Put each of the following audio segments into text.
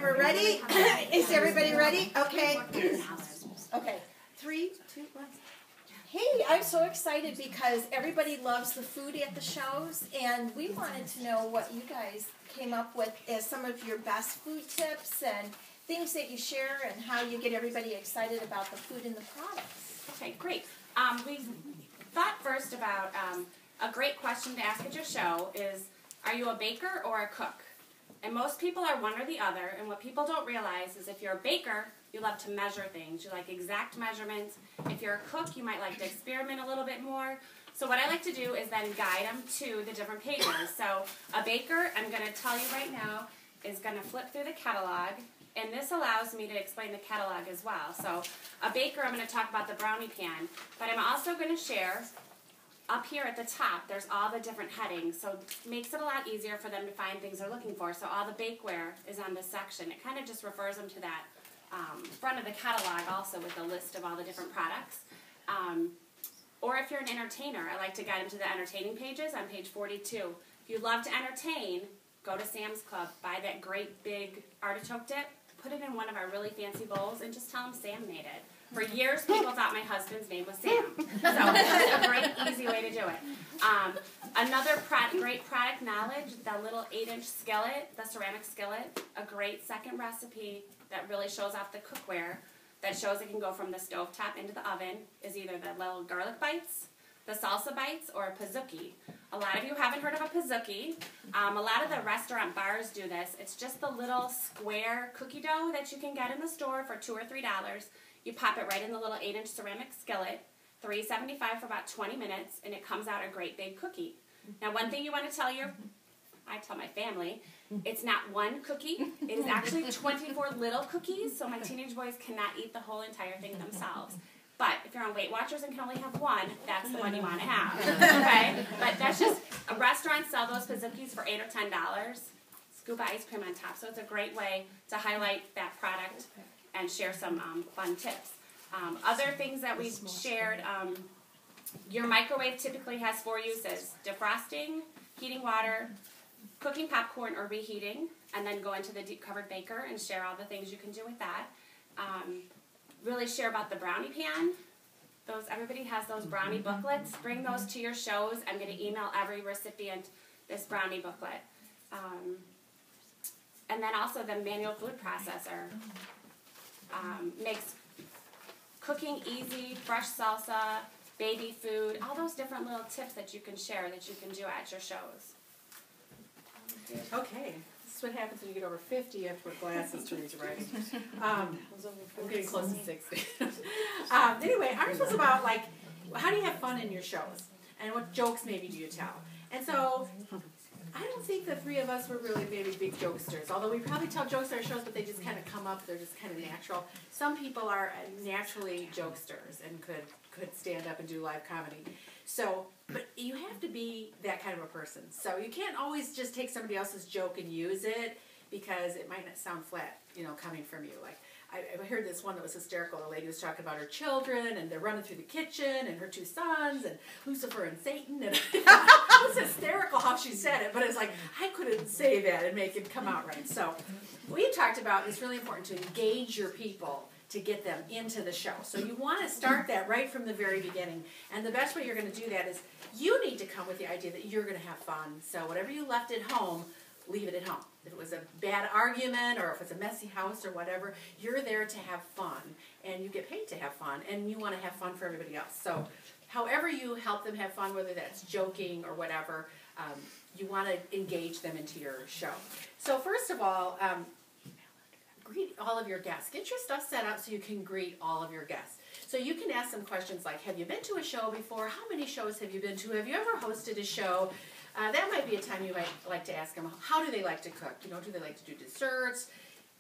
And we're ready? Is everybody ready? Okay. Okay. 3, 2, 1. Hey, I'm so excited because everybody loves the food at the shows, and we wanted to know what you guys came up with as some of your best food tips and things that you share and how you get everybody excited about the food and the products. Okay, great. We thought first about a great question to ask at your show is, are you a baker or a cook? And most people are one or the other, and what people don't realize is if you're a baker, you love to measure things. You like exact measurements. If you're a cook, you might like to experiment a little bit more. So what I like to do is then guide them to the different pages. So a baker, I'm going to tell you right now, is going to flip through the catalog, and this allows me to explain the catalog as well. So a baker, I'm going to talk about the brownie pan, but I'm also going to share up here at the top, there's all the different headings, so it makes it a lot easier for them to find things they're looking for. So all the bakeware is on this section. It kind of just refers them to that front of the catalog also with a list of all the different products. Or if you're an entertainer, I like to guide them to the entertaining pages on page 42. If you love to entertain, go to Sam's Club, buy that great big artichoke dip, put it in one of our really fancy bowls, and just tell them Sam made it. For years, people thought my husband's name was Sam. So it's a great, easy way to do it. Another great product knowledge, the little 8-inch skillet, the ceramic skillet, a great second recipe that really shows off the cookware, that shows it can go from the stovetop into the oven, is either the little garlic bites, the salsa bites, or a pizookie. A lot of you haven't heard of a pizookie. A lot of the restaurant bars do this. It's just the little square cookie dough that you can get in the store for $2 or $3. You pop it right in the little 8-inch ceramic skillet, $3.75 for about 20 minutes, and it comes out a great big cookie. Now, one thing you want to tell I tell my family, it's not one cookie. It is actually 24 little cookies, so my teenage boys cannot eat the whole entire thing themselves. But if you're on Weight Watchers and can only have one, that's the one you want to have. Okay? But that's just, restaurants sell those pizookies for $8 or $10. Scuba ice cream on top. So it's a great way to highlight that product and share some fun tips. Other things that we've shared, your microwave typically has 4 uses: defrosting, heating water, cooking popcorn or reheating, and then go into the deep covered baker and share all the things you can do with that. Really share about the brownie pan. Everybody has those brownie booklets. Bring those to your shows. I'm going to email every recipient this brownie booklet. And then also the manual food processor. Makes cooking easy, fresh salsa, baby food, all those different little tips that you can share that you can do at your shows. Okay, this is what happens when you get over 50. You have to wear glasses to read your writing. I'm getting close to 60. Anyway, ours was about, like, how do you have fun in your shows? And what jokes maybe do you tell? And so I don't think the three of us were really maybe big jokesters, although we probably tell jokes at our shows, but they just kind of come up. They're just kind of natural. Some people are naturally jokesters and could stand up and do live comedy. So, but you have to be that kind of a person. So you can't always just take somebody else's joke and use it because it might not sound flat, coming from you. Like, I heard this one that was hysterical. The lady was talking about her children, and they're running through the kitchen, and her 2 sons, and Lucifer and Satan. And it was hysterical how she said it, but it's like, I couldn't say that and make it come out right. So we talked about it's really important to engage your people to get them into the show. So you want to start that right from the very beginning. And the best way you're going to do that is you need to come with the idea that you're going to have fun. So whatever you left at home, leave it at home. If it was a bad argument or if it's a messy house or whatever, you're there to have fun, and you get paid to have fun, and you want to have fun for everybody else. So however you help them have fun, whether that's joking or whatever, you want to engage them into your show. So first of all, greet all of your guests. Get your stuff set up so you can greet all of your guests. So you can ask them questions like, have you been to a show before? How many shows have you been to? Have you ever hosted a show? That might be a time you might like to ask them, how do they like to cook? Do they like to do desserts?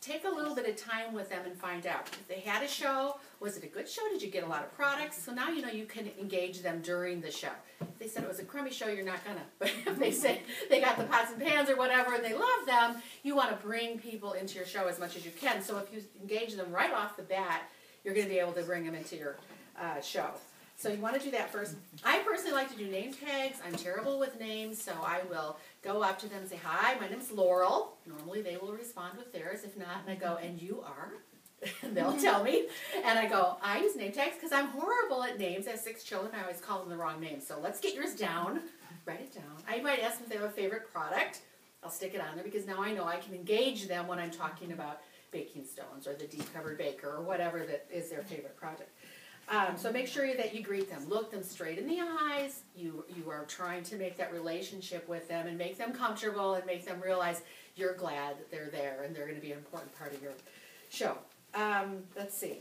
Take a little bit of time with them and find out. If they had a show, was it a good show? Did you get a lot of products? So now you can engage them during the show. If they said it was a crummy show, you're not going to. But if they say they got the pots and pans or whatever and they love them, you want to bring people into your show as much as you can. So if you engage them right off the bat, you're going to be able to bring them into your show. So you want to do that first. I personally like to do name tags. I'm terrible with names, so I will go up to them and say, hi, my name's Laurel. Normally they will respond with theirs. If not, and I go, and you are? And they'll tell me. And I go, I use name tags because I'm horrible at names. I have 6 children. I always call them the wrong name. So let's get yours down. Write it down. I might ask them if they have a favorite product. I'll stick it on there because now I know I can engage them when I'm talking about baking stones or the deep covered baker or whatever that is their favorite product. So make sure that you greet them. Look them straight in the eyes. You are trying to make that relationship with them and make them comfortable and make them realize you're glad that they're there and they're going to be an important part of your show. Let's see.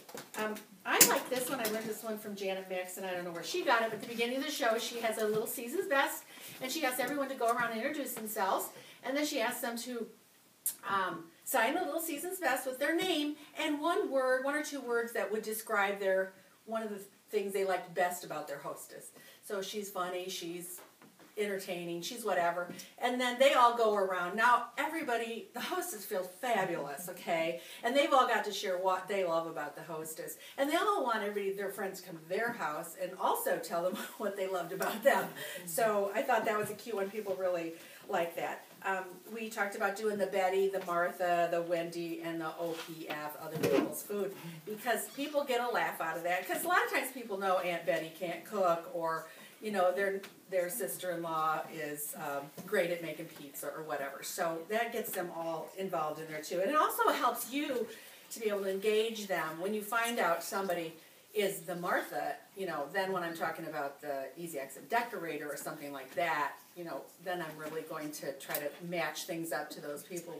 I like this one. I learned this one from Janet Mix, and I don't know where she got it, but at the beginning of the show, she has a little season's best, and she asks everyone to go around and introduce themselves, and then she asks them to sign a little season's best with their name and one or two words that would describe one of the things they liked best about their hostess. So she's funny, she's entertaining, she's whatever, and then they all go around. Now everybody, the hostess feels fabulous, okay, and they've all got to share what they love about the hostess, and they all want their friends to come to their house and also tell them what they loved about them. So I thought that was a cute one. People really like that. We talked about doing the Betty, the Martha, the Wendy, and the OPF, other people's food, because people get a laugh out of that, because a lot of times people know Aunt Betty can't cook, or you know, their sister-in-law is great at making pizza or whatever. So that gets them all involved in there too. And it also helps you to be able to engage them. When you find out somebody is the Martha, you know, then when I'm talking about the Easy Exit decorator or something like that, you know, then I'm really going to try to match things up to those people,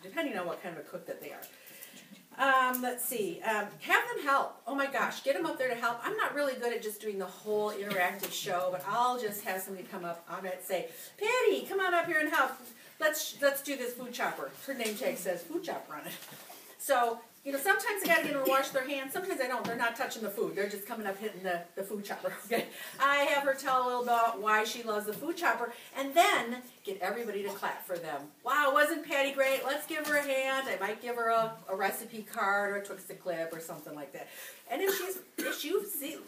depending on what kind of a cook that they are. Let's see. Have them help. Oh my gosh, get them up there to help. I'm not really good at just doing the whole interactive show, but I'll just have somebody come up. I might say, Patty, come on up here and help. Let's do this food chopper. Her name tag says food chopper on it. So, you know, sometimes I got to get them to wash their hands. Sometimes I don't. They're not touching the food. They're just coming up hitting the food chopper. Okay. I have her tell a little about why she loves the food chopper, and then get everybody to clap for them. Wow, wasn't Patty great? Let's give her a hand. I might give her a recipe card or a Twix clip or something like that. And if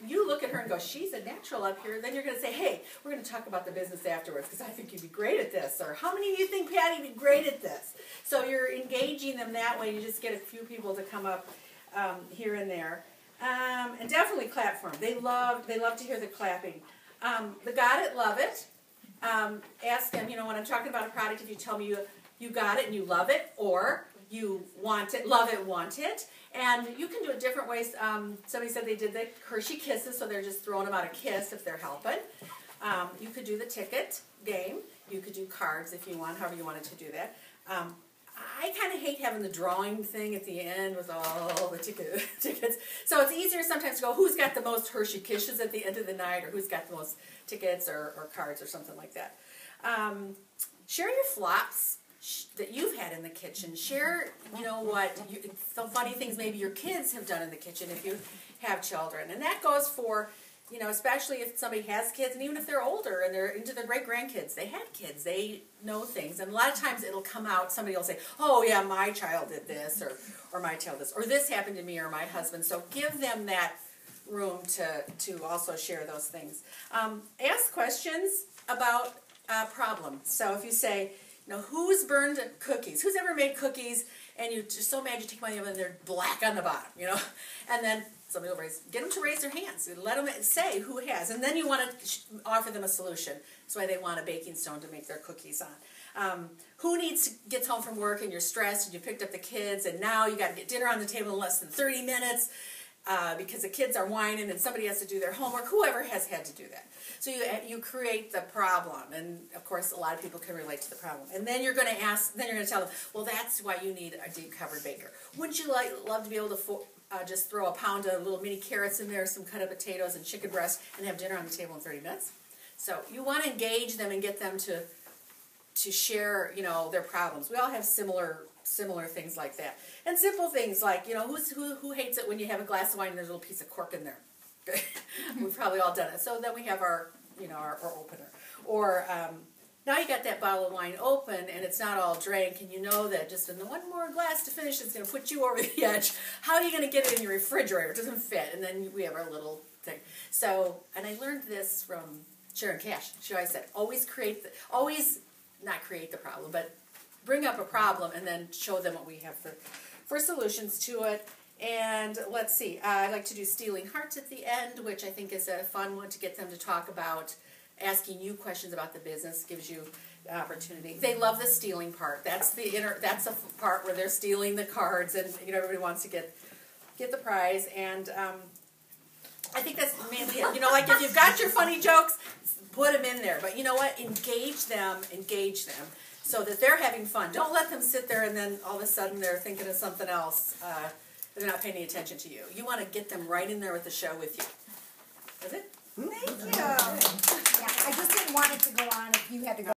you look at her and go, she's a natural up here, then you're going to say, hey, we're going to talk about the business afterwards because I think you'd be great at this. Or how many of you think Patty would be great at this? So you're engaging them that way. You just get a few people to come up here and there. And definitely clap for them. They love to hear the clapping. The got it, love it. Ask them, you know, when I'm talking about a product, if you tell me you got it and you love it, or you want it, love it, want it. And you can do it different ways. Somebody said they did the Hershey Kisses, so they're just throwing them out a kiss if they're helping. You could do the ticket game. You could do cards if you want, however you wanted to do that. I kind of hate having the drawing thing at the end with all the tickets. So it's easier sometimes to go, who's got the most Hershey Kisses at the end of the night, or who's got the most tickets or cards or something like that. Share your flops that you've had in the kitchen. Share, you know, some funny things maybe your kids have done in the kitchen if you have children. And that goes for, you know, especially if somebody has kids, and even if they're older and they're into their great-grandkids, they had kids, they know things. And a lot of times it'll come out, somebody will say, oh yeah, my child did this, or my child did this, or this happened to me or my husband. So give them that room to also share those things. Ask questions about problems. So if you say, you know, who's burned cookies? Who's ever made cookies and you're just so mad you take them out of the oven and they're black on the bottom, you know? And then somebody will get them to raise their hands. Let them say who has. And then you want to offer them a solution. That's why they want a baking stone to make their cookies on. Who gets home from work and you're stressed and you picked up the kids and now you got to get dinner on the table in less than 30 minutes because the kids are whining and somebody has to do their homework. Whoever has had to do that. So you create the problem, and of course a lot of people can relate to the problem. And then you're going to tell them, well, that's why you need a deep covered baker. Wouldn't you love to be able to just throw a pound of little mini carrots in there, some cut up potatoes and chicken breast, and have dinner on the table in 30 minutes? So you want to engage them and get them to share, you know, their problems. We all have similar things like that, and simple things like, you know, who hates it when you have a glass of wine and there's a little piece of cork in there? We've probably all done it. So then we have our opener. Or now you got that bottle of wine open and it's not all drank, and you know that just in the one more glass to finish is going to put you over the edge. How are you going to get it in your refrigerator? It doesn't fit. And then we have our little thing. So, and I learned this from Sharon Cash. She always said, always not create the problem, but bring up a problem and then show them what we have for solutions to it. And let's see, I like to do stealing hearts at the end, which I think is a fun one to get them to talk about. Asking you questions about the business gives you opportunity. They love the stealing part. That's the part where they're stealing the cards, and everybody wants to get the prize. And I think that's mainly it. Like if you've got your funny jokes, put them in there. But you know what? Engage them, so that they're having fun. Don't let them sit there and then all of a sudden they're thinking of something else. They're not paying any attention to you. You want to get them right in there with the show with you. Is it? Thank you. Yeah, I just didn't want it to go on if you had to go.